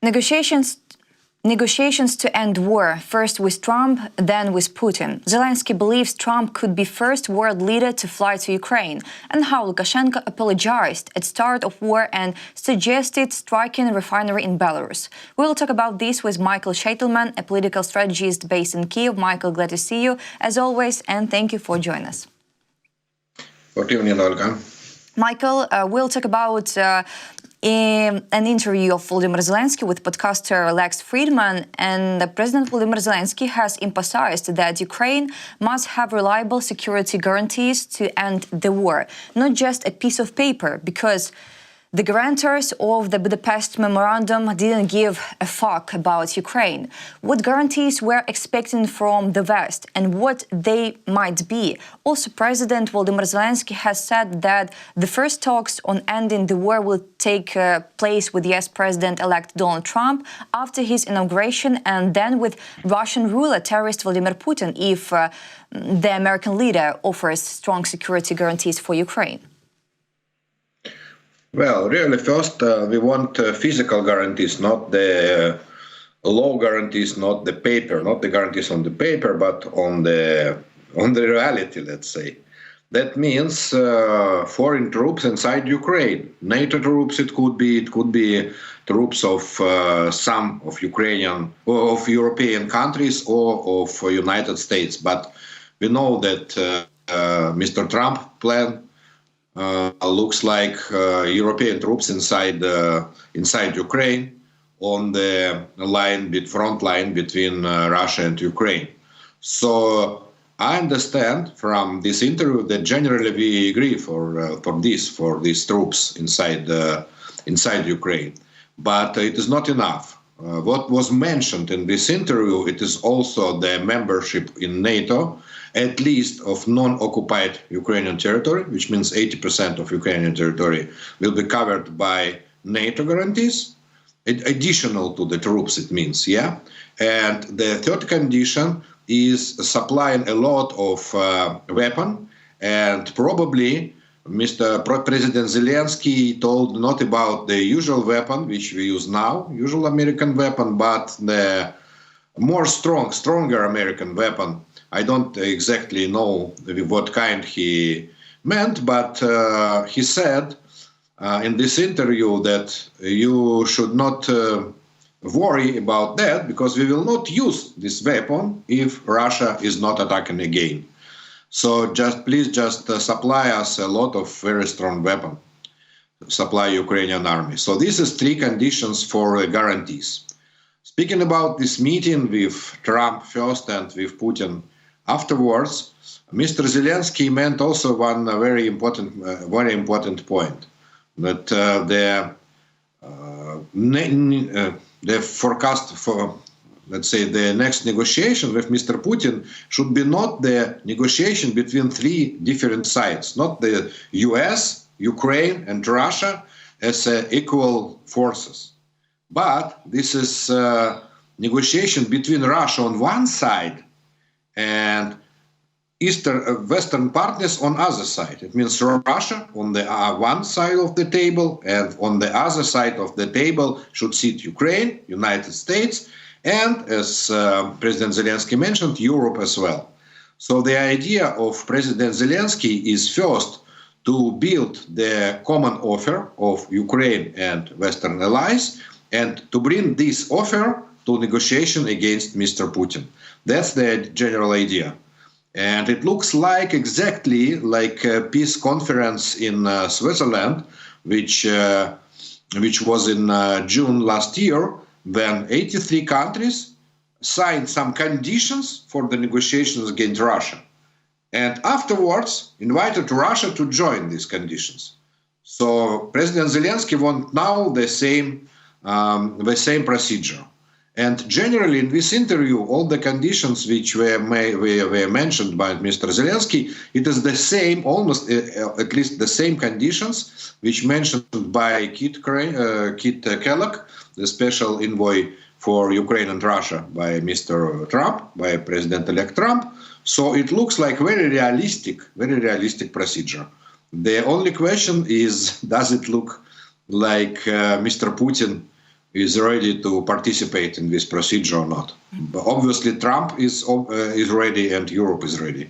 Negotiations to end war, first with Trump, then with Putin. Zelenskyy believes Trump could be first world leader to fly to Ukraine, and how Lukashenko apologized at start of war and suggested striking a refinery in Belarus. We will talk about this with Michael Sheitelman, a political strategist based in Kyiv. Michael, glad to see you, as always, and thank you for joining us. Good evening, Olga. Michael, we'll talk about an interview of Volodymyr Zelenskyy with podcaster Lex Friedman, and President Volodymyr Zelenskyy has emphasized that Ukraine must have reliable security guarantees to end the war, not just a piece of paper, because the guarantors of the Budapest Memorandum didn't give a fuck about Ukraine. What guarantees we're expecting from the West and what they might be? Also, President Volodymyr Zelenskyy has said that the first talks on ending the war will take place with US President-elect Donald Trump after his inauguration, and then with Russian ruler terrorist Vladimir Putin if the American leader offers strong security guarantees for Ukraine. Well, really, first we want physical guarantees, not the law guarantees, not the paper, not the guarantees on the paper, but on the reality, let's say. That means foreign troops inside Ukraine, NATO troops. It could be troops of some of Ukrainian or of European countries or of United States. But we know that Mr. Trump plan. Looks like European troops inside Ukraine on the front line between Russia and Ukraine. So I understand from this interview that generally we agree for these troops inside Ukraine, but it is not enough. What was mentioned in this interview, it is also the membership in NATO, at least of non-occupied Ukrainian territory, which means 80% of Ukrainian territory will be covered by NATO guarantees, additional to the troops, it means, yeah? And the third condition is supplying a lot of weapon, and probably Mr. President Zelenskyy told not about the usual weapon, which we use now, usual American weapon, but the stronger American weapon. I don't exactly know what kind he meant, but he said in this interview that you should not worry about that because we will not use this weapon if Russia is not attacking again. So please supply us a lot of very strong weapon, supply Ukrainian army. So this is three conditions for guarantees. Speaking about this meeting with Trump first and with Putin afterwards, Mr. Zelenskyy meant also one very important point, that the forecast for, let's say, the next negotiation with Mr. Putin should be not the negotiation between three different sides, not the US, Ukraine, and Russia as equal forces. But this is negotiation between Russia on one side and Western partners on other side. It means Russia on the one side of the table, and on the other side of the table should sit Ukraine, United States, and as President Zelenskyy mentioned, Europe as well. So the idea of President Zelenskyy is first to build the common offer of Ukraine and Western allies, and to bring this offer to negotiation against Mr. Putin. That's the general idea. And it looks like exactly like a peace conference in Switzerland, which was in June last year, when 83 countries signed some conditions for the negotiations against Russia, and afterwards invited Russia to join these conditions. So President Zelenskyy wants now the same procedure. And generally, in this interview, all the conditions which were mentioned by Mr. Zelenskyy, it is the same, almost at least the same conditions which mentioned by Kit Kellogg, the special envoy for Ukraine and Russia by Mr. Trump, by President-elect Trump. So it looks like very realistic procedure. The only question is, does it look like Mr. Putin is ready to participate in this procedure or not. But obviously, Trump is ready and Europe is ready.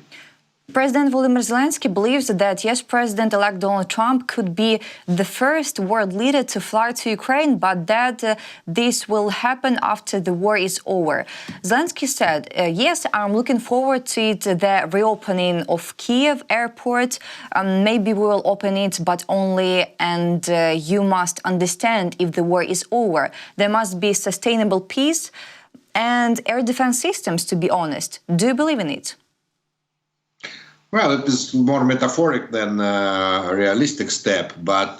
President Volodymyr Zelensky believes that, yes, President-elect Donald Trump could be the first world leader to fly to Ukraine, but that this will happen after the war is over. Zelensky said, yes, I'm looking forward to it, the reopening of Kyiv airport. Maybe we will open it, but only, and you must understand, if the war is over, there must be sustainable peace and air defense systems, to be honest. Do you believe in it? Well, it is more metaphoric than a realistic step, but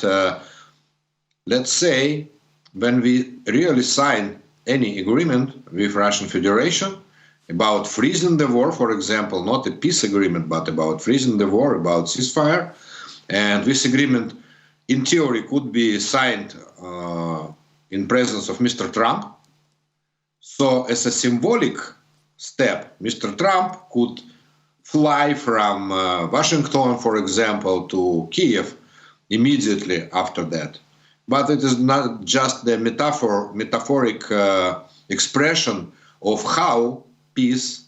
let's say when we really sign any agreement with Russian Federation about freezing the war, for example, not a peace agreement, but about freezing the war, about ceasefire, and this agreement in theory could be signed in presence of Mr. Trump. So as a symbolic step, Mr. Trump could fly from Washington, for example, to Kyiv immediately after that. But it is not just the metaphoric expression of how peace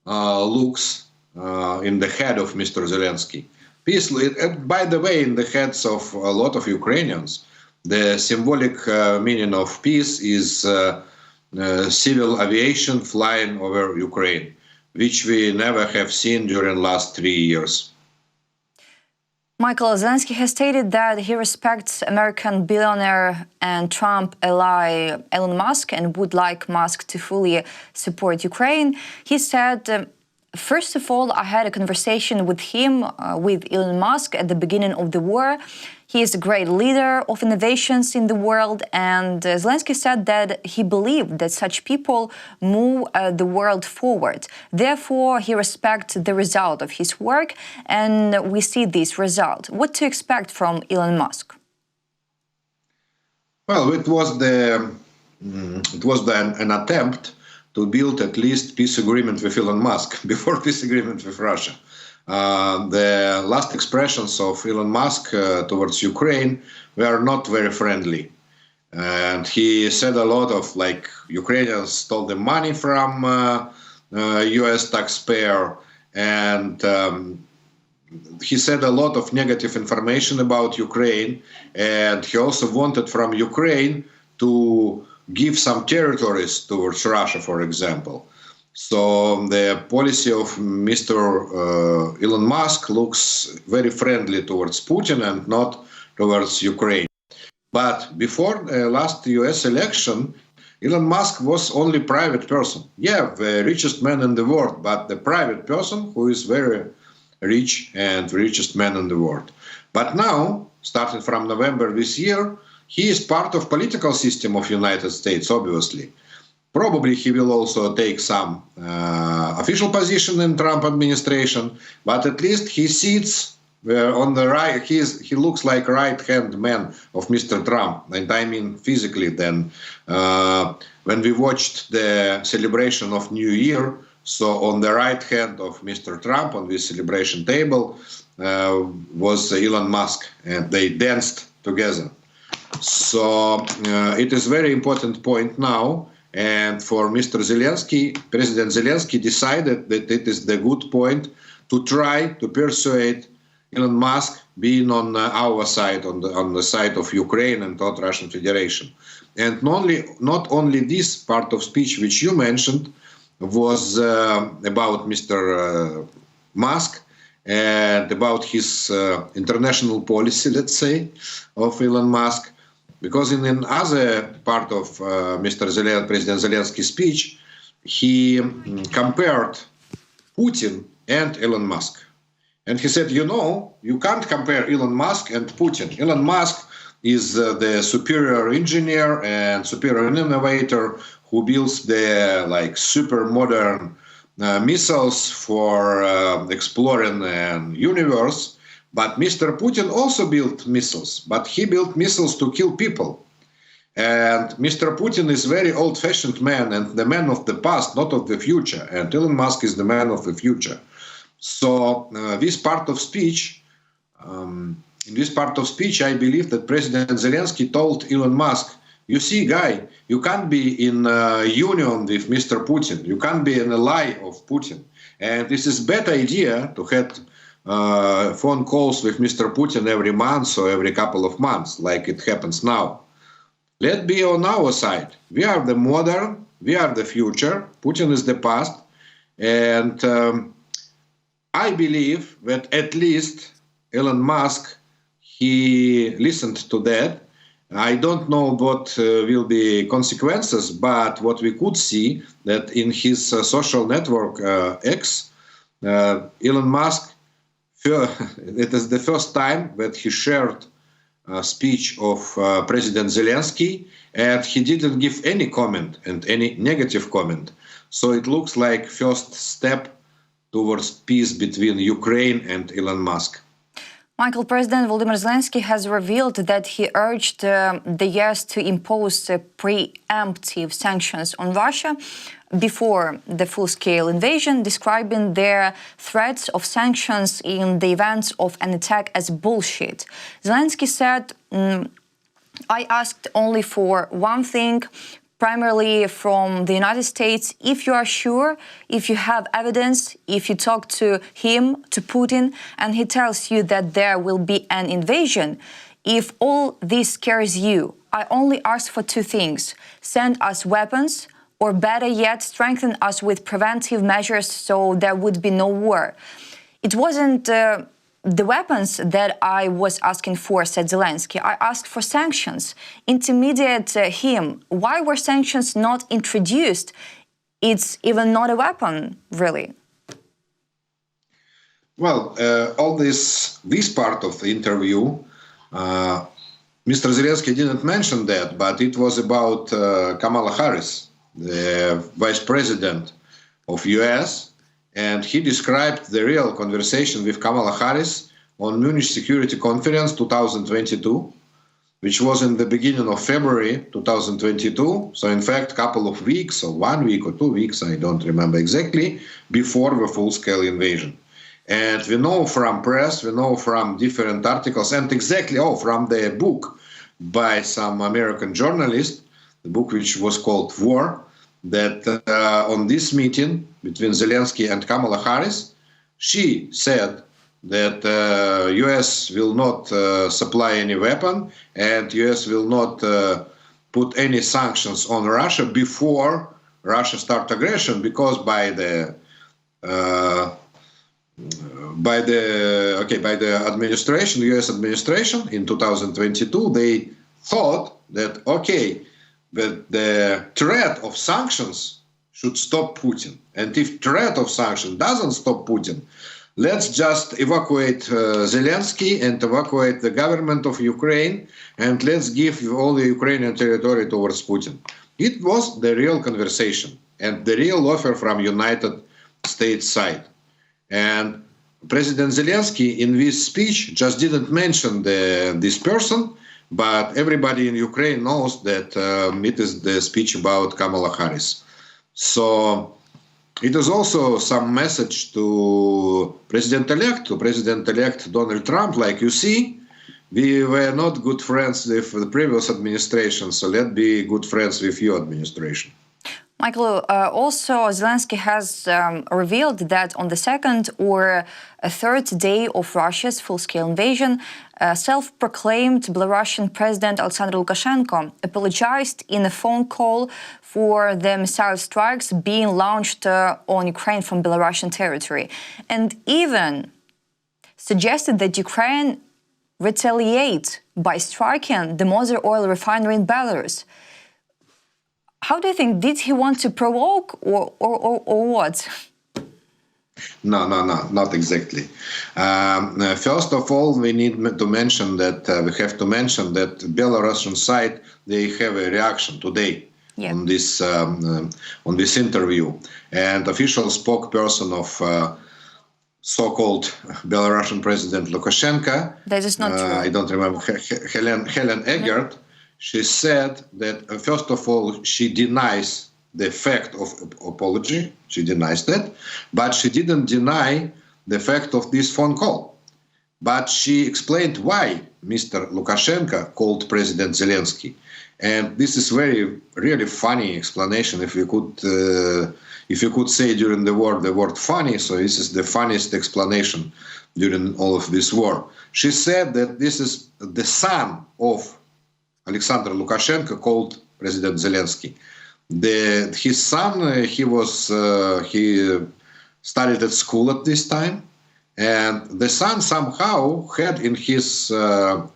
looks in the head of Mr. Zelensky. Peace, by the way, in the heads of a lot of Ukrainians, the symbolic meaning of peace is civil aviation flying over Ukraine, which we never have seen during the last 3 years. Michael, Zelensky has stated that he respects American billionaire and Trump ally Elon Musk and would like Musk to fully support Ukraine. He said, first of all, I had a conversation with him, with Elon Musk, at the beginning of the war. He is a great leader of innovations in the world, and Zelensky said that he believed that such people move the world forward. Therefore, he respects the result of his work, and we see this result. What to expect from Elon Musk? Well, it was an attempt to build at least peace agreement with Elon Musk before peace agreement with Russia. The last expressions of Elon Musk towards Ukraine were not very friendly. And he said a lot of, like, Ukrainians stole the money from US taxpayer, and he said a lot of negative information about Ukraine, and he also wanted from Ukraine to give some territories towards Russia, for example. So the policy of Mr. Elon Musk looks very friendly towards Putin and not towards Ukraine. But before the last US election, Elon Musk was only private person. Yeah, the richest man in the world, but the private person who is very rich and richest man in the world. But now, starting from November this year, he is part of political system of United States, obviously. Probably he will also take some official position in Trump administration, but at least he sits on the right. He looks like right-hand man of Mr. Trump, and I mean physically. Then, when we watched the celebration of New Year, so on the right hand of Mr. Trump on this celebration table was Elon Musk, and they danced together. So it is very important point now. And for Mr. Zelensky, President Zelensky decided that it is the good point to try to persuade Elon Musk being on our side, on the side of Ukraine and not Russian Federation. And not only this part of speech which you mentioned was about Mr. Musk and about his international policy, let's say, of Elon Musk. Because in another part of President Zelensky's speech, he compared Putin and Elon Musk. And he said, you can't compare Elon Musk and Putin. Elon Musk is the superior engineer and superior innovator who builds the super modern missiles for exploring the universe. But Mr. Putin also built missiles, but he built missiles to kill people. And Mr. Putin is a very old-fashioned man and the man of the past, not of the future. And Elon Musk is the man of the future. So in this part of speech, I believe that President Zelensky told Elon Musk you see, guy, you can't be in union with Mr. Putin. You can't be an ally of Putin. And this is a bad idea to have phone calls with Mr. Putin every month or every couple of months, like it happens now. Let's be on our side. We are the modern, we are the future. Putin is the past. And I believe that at least Elon Musk, he listened to that. I don't know what will be consequences, but what we could see that in his social network X, Elon Musk, it is the first time that he shared a speech of President Zelenskyy, and he didn't give any comment and any negative comment. So it looks like first step towards peace between Ukraine and Elon Musk. Michael, President Volodymyr Zelenskyy has revealed that he urged the US to impose preemptive sanctions on Russia before the full-scale invasion, describing their threats of sanctions in the event of an attack as bullshit. Zelenskyy said, I asked only for one thing, primarily from the United States. If you are sure, if you have evidence, if you talk to him, to Putin, and he tells you that there will be an invasion, if all this scares you, I only ask for two things. Send us weapons, or better yet, strengthen us with preventive measures so there would be no war. It wasn't the weapons that I was asking for, said Zelenskyy. I asked for sanctions. Intimidate him. Why were sanctions not introduced? It's even not a weapon, really. Well, all this part of the interview, Mr. Zelenskyy didn't mention that, but it was about Kamala Harris, the vice president of US, and he described the real conversation with Kamala Harris on Munich Security Conference 2022, which was in the beginning of February 2022. So in fact, a couple of weeks or 1 week or 2 weeks, I don't remember exactly, before the full-scale invasion. And we know from press, we know from different articles, and exactly from the book by some American journalist, the book which was called War, that on this meeting between Zelenskyy and Kamala Harris, she said that US will not supply any weapon and US will not put any sanctions on Russia before Russia start aggression, because by the administration, US administration in 2022, they thought that that the threat of sanctions should stop Putin. And if threat of sanctions doesn't stop Putin, let's just evacuate Zelenskyy and evacuate the government of Ukraine, and let's give all the Ukrainian territory towards Putin. It was the real conversation and the real offer from United States side. And President Zelenskyy in this speech just didn't mention this person, but everybody in Ukraine knows that it is the speech about Kamala Harris. So it is also some message to President-elect Donald Trump, like you see, we were not good friends with the previous administration, so let's be good friends with your administration. Michael, also Zelenskyy has revealed that on the second or third day of Russia's full-scale invasion, self-proclaimed Belarusian President Alexander Lukashenko apologized in a phone call for the missile strikes being launched on Ukraine from Belarusian territory, and even suggested that Ukraine retaliate by striking the Mother Oil refinery in Belarus. How do you think? Did he want to provoke or what? No, not exactly. First of all, we need to mention that we have to mention that Belarusian side, they have a reaction today on this interview, and official spokesperson of so-called Belarusian President Lukashenka. That is not true. I don't remember, Helen Eggert. She said that, first of all, she denies the fact of apology. She denies that, but she didn't deny the fact of this phone call. but she explained why Mr. Lukashenko called President Zelensky. And this is really funny explanation. If you could say during the word funny, so this is the funniest explanation during all of this war. She said that this is the son of Alexander Lukashenko called President Zelensky. His son, he studied at school at this time, and the son somehow had in his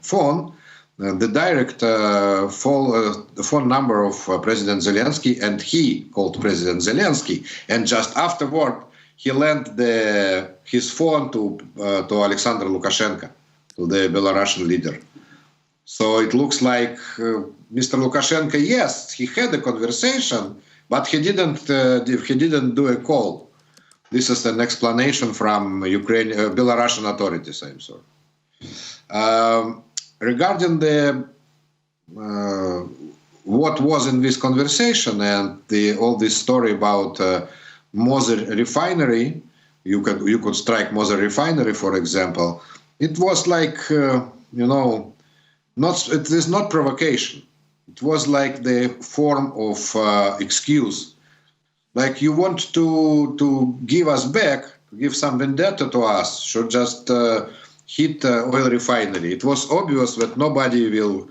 phone the direct phone number of President Zelensky, and he called President Zelensky. And just afterward, he lent his phone to Alexander Lukashenko, to the Belarusian leader. So it looks like Mr. Lukashenko, yes, he had a conversation, but he didn't do a call. This is an explanation from Belarusian authorities. I'm sorry. Regarding what was in this conversation and all this story about Moser refinery, you could strike Moser refinery, for example. It was like it is not provocation. It was like the form of excuse. Like you want to give us back, to give some vendetta to us, should just hit oil refinery. It was obvious that nobody will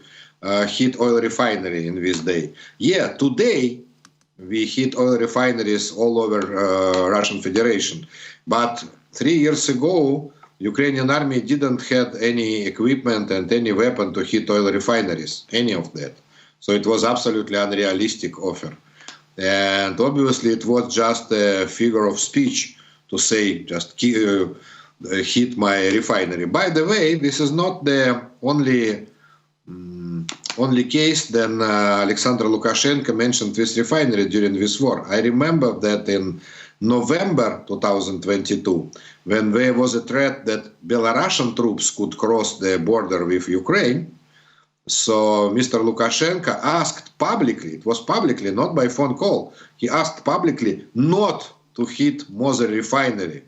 hit oil refinery in this day. Yeah, today we hit oil refineries all over Russian Federation. But 3 years ago, Ukrainian army didn't have any equipment and any weapon to hit oil refineries, any of that. So it was absolutely unrealistic offer. And obviously it was just a figure of speech to say, just hit my refinery. By the way, this is not the only case then Alexander Lukashenko mentioned this refinery during this war. I remember that in November 2022, when there was a threat that Belarusian troops could cross the border with Ukraine, so Mr. Lukashenko asked publicly, it was publicly, not by phone call, he asked publicly not to hit Moser refinery.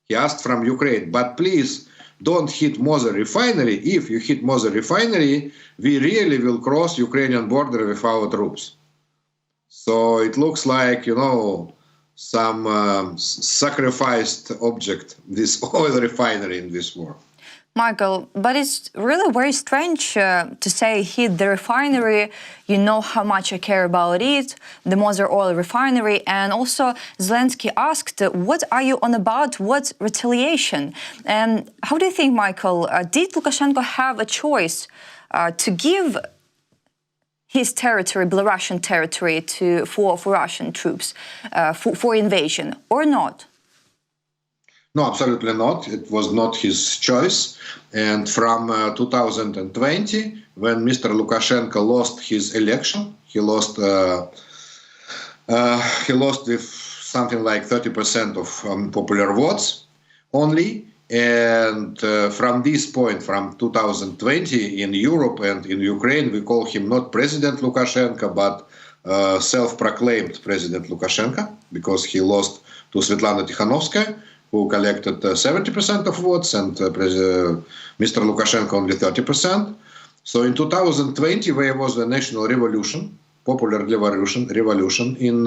He asked from Ukraine, but please don't hit Moser refinery. If you hit Moser refinery, we really will cross Ukrainian border with our troops. So it looks like, some sacrificed object, this oil refinery in this war. Michael, but it's really very strange to say hit the refinery. You know how much I care about it, the Moser oil refinery. And also Zelenskyy asked, what are you on about? What's retaliation? And how do you think, Michael, did Lukashenko have a choice to give his territory, Belarusian territory, for Russian troops, for invasion, or not? No, absolutely not. It was not his choice. And from 2020, when Mr. Lukashenko lost his election, he lost with something like 30% of popular votes only. And from this point, from 2020, in Europe and in Ukraine, we call him not President Lukashenko, but self-proclaimed President Lukashenko, because he lost to Svetlana Tikhanovskaya, who collected 70% of votes, and Mr. Lukashenko only 30%. So in 2020, there was a national revolution, popular revolution in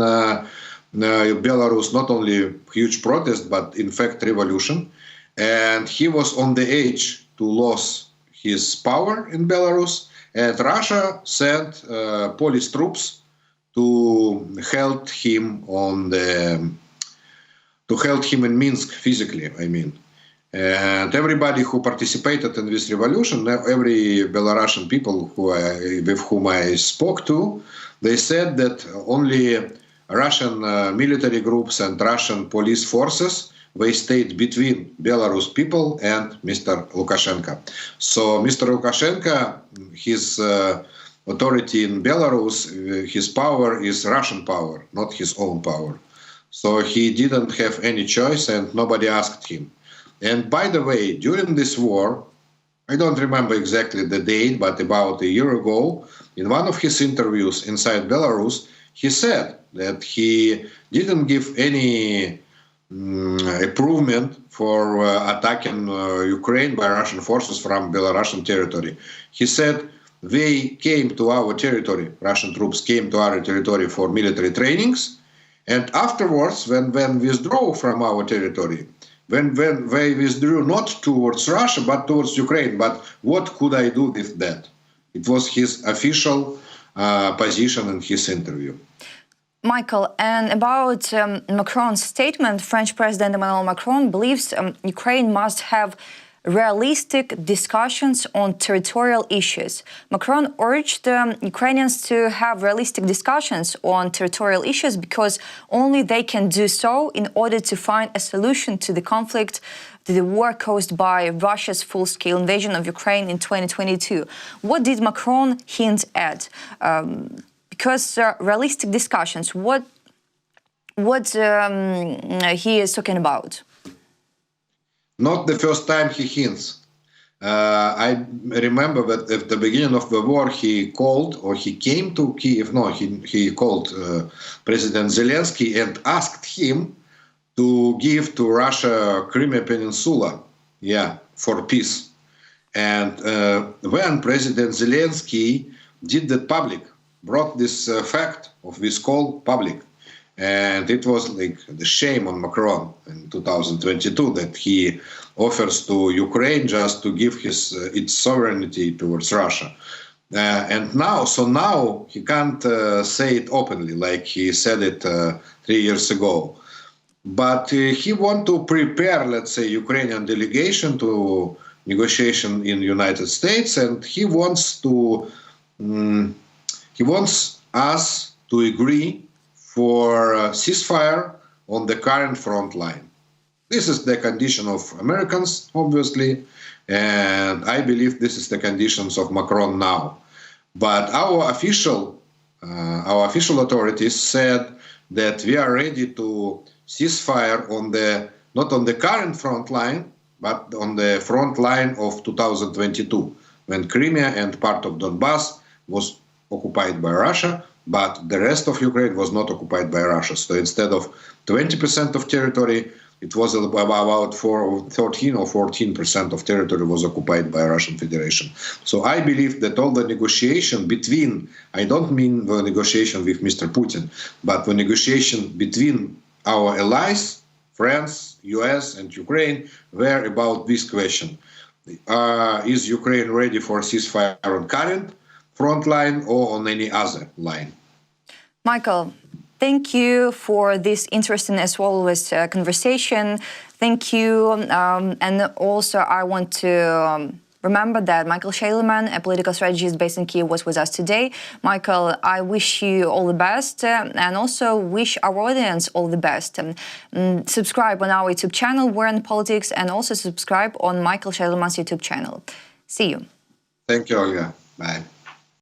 Belarus, not only huge protest, but in fact revolution. And he was on the edge to lose his power in Belarus, and Russia sent police troops to help him in Minsk physically, I mean. And everybody who participated in this revolution, every Belarusian people with whom I spoke to, they said that only Russian military groups and Russian police forces, they stayed between Belarus people and Mr. Lukashenko. So Mr. Lukashenko, his authority in Belarus, his power is Russian power, not his own power. So he didn't have any choice and nobody asked him. And by the way, during this war, I don't remember exactly the date, but about a year ago, in one of his interviews inside Belarus, he said that he didn't give any approval for attacking Ukraine by Russian forces from Belarusian territory. He said they came to our territory, Russian troops came to our territory for military trainings, and afterwards, when withdrew from our territory, when they withdrew not towards Russia but towards Ukraine. But what could I do with that? It was his official position in his interview. Michael, and about Macron's statement, French President Emmanuel Macron believes Ukraine must have realistic discussions on territorial issues. Macron urged Ukrainians to have realistic discussions on territorial issues because only they can do so in order to find a solution to the conflict, to the war caused by Russia's full-scale invasion of Ukraine in 2022. What did Macron hint at? Because realistic discussions, what he is talking about? Not the first time he hints. I remember that at the beginning of the war, he called, or he came to Kyiv. No, he called President Zelenskyy and asked him to give to Russia Crimea Peninsula, for peace. And when President Zelenskyy did that public, brought this fact of this call public. And it was like the shame on Macron in 2022 that he offers to Ukraine just to give its sovereignty towards Russia. And now he can't say it openly like he said it 3 years ago. But he wants to prepare, let's say, Ukrainian delegation to negotiation in the United States, and he wants us to agree for ceasefire on the current front line. This is the condition of Americans, obviously, and I believe this is the conditions of Macron now. But our official authorities said that we are ready to ceasefire not on the current front line, but on the front line of 2022, when Crimea and part of Donbass was occupied by Russia, but the rest of Ukraine was not occupied by Russia. So instead of 20% of territory, it was about 13 or 14% of territory was occupied by Russian Federation. So I believe that all the negotiation between, I don't mean the negotiation with Mr. Putin, but the negotiation between our allies, France, US and Ukraine, were about this question. Is Ukraine ready for ceasefire on current front line or on any other line? Michael, thank you for this interesting as always conversation. Thank you. And also I want to remember that Michael Sheitelman, a political strategist based in Kyiv, was with us today. Michael, I wish you all the best and also wish our audience all the best. Subscribe on our YouTube channel, We're in Politics, and also subscribe on Michael Sheitelman's YouTube channel. See you. Thank you, Olga. Bye.